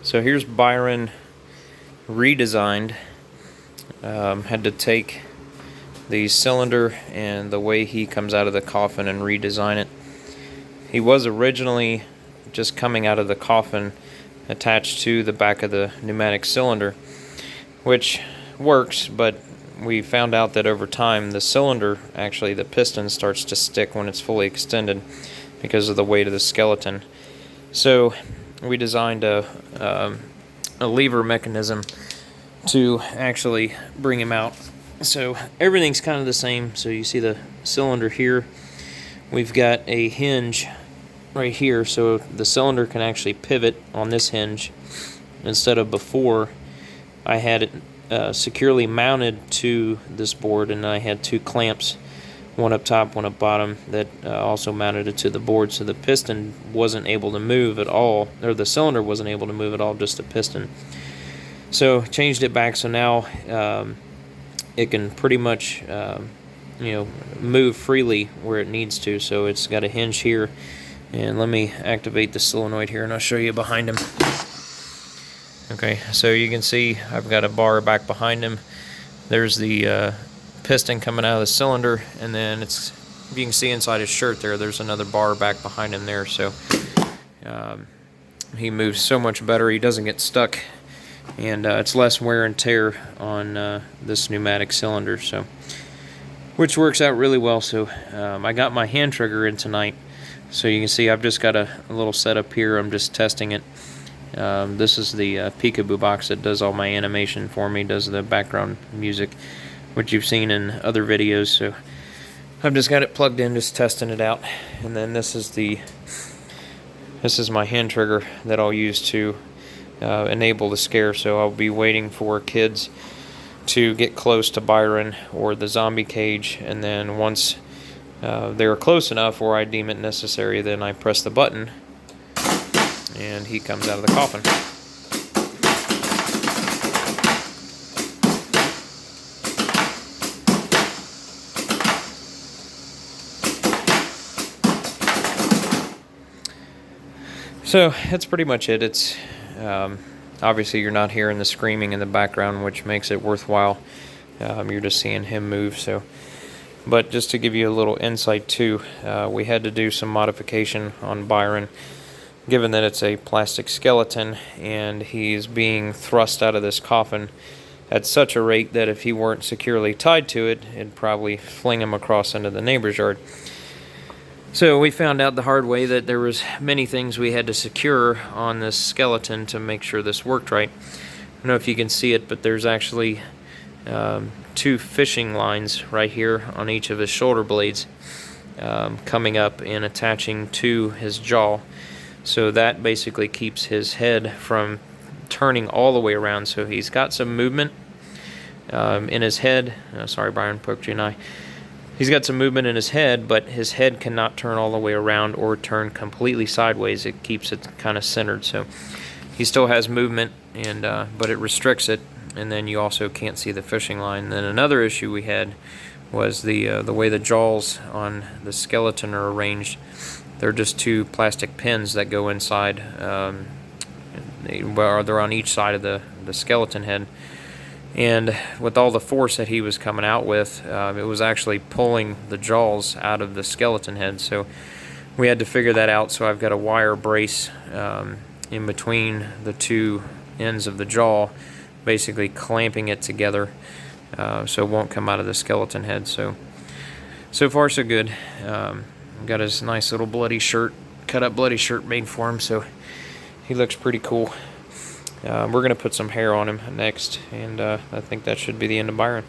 So here's Byron redesigned. Had to take the cylinder and the way he comes out of the coffin and redesign it. He was originally just coming out of the coffin attached to the back of the pneumatic cylinder, which works, but we found out that over time the cylinder, actually the piston, starts to stick when it's fully extended because of the weight of the skeleton. So we designed a lever mechanism to actually bring him out. So everything's kind of the same. So you see the cylinder here. We've got a hinge right here, so the cylinder can actually pivot on this hinge instead of before I had it securely mounted to this board, and I had two clamps, one up top, one up bottom, that also mounted it to the board, so the piston wasn't able to move at all, or the cylinder wasn't able to move at all, just the piston. So changed it back, so now it can pretty much move freely where it needs to. So it's got a hinge here, and let me activate the solenoid here and I'll show you behind him. Okay, so you can see I've got a bar back behind him. There's the piston coming out of the cylinder, and then it's, if you can see inside his shirt there's another bar back behind him there. So he moves so much better, he doesn't get stuck, and it's less wear and tear on this pneumatic cylinder, so which works out really well. So I got my hand trigger in tonight, so you can see I've just got a little setup here. I'm just testing it. This is the Peekaboo box that does all my animation for me, does the background music, which you've seen in other videos. So I've just got it plugged in, just testing it out. And then this is my hand trigger that I'll use to enable the scare. So I'll be waiting for kids to get close to Byron or the zombie cage, and then once they're close enough or I deem it necessary, then I press the button and he comes out of the coffin. So that's pretty much it. It's obviously you're not hearing the screaming in the background, which makes it worthwhile. You're just seeing him move. So, but just to give you a little insight too, we had to do some modification on Byron, given that it's a plastic skeleton and he's being thrust out of this coffin at such a rate that if he weren't securely tied to it, it'd probably fling him across into the neighbor's yard. So we found out the hard way that there was many things we had to secure on this skeleton to make sure this worked right. I don't know if you can see it, but there's actually two fishing lines right here on each of his shoulder blades coming up and attaching to his jaw. So that basically keeps his head from turning all the way around. So he's got some movement in his head. Sorry, Byron, poked you in the eye. He's got some movement in his head, but his head cannot turn all the way around or turn completely sideways. It keeps it kind of centered. So he still has movement, and but it restricts it, and then you also can't see the fishing line. And then another issue we had was the way the jaws on the skeleton are arranged. They're just two plastic pins that go inside. They're on each side of the skeleton head. And with all the force that he was coming out with, it was actually pulling the jaws out of the skeleton head. So we had to figure that out. So I've got a wire brace in between the two ends of the jaw, basically clamping it together so it won't come out of the skeleton head. So far so good. Got his nice little bloody shirt, cut up bloody shirt made for him, so he looks pretty cool. We're going to put some hair on him next, and I think that should be the end of Byron.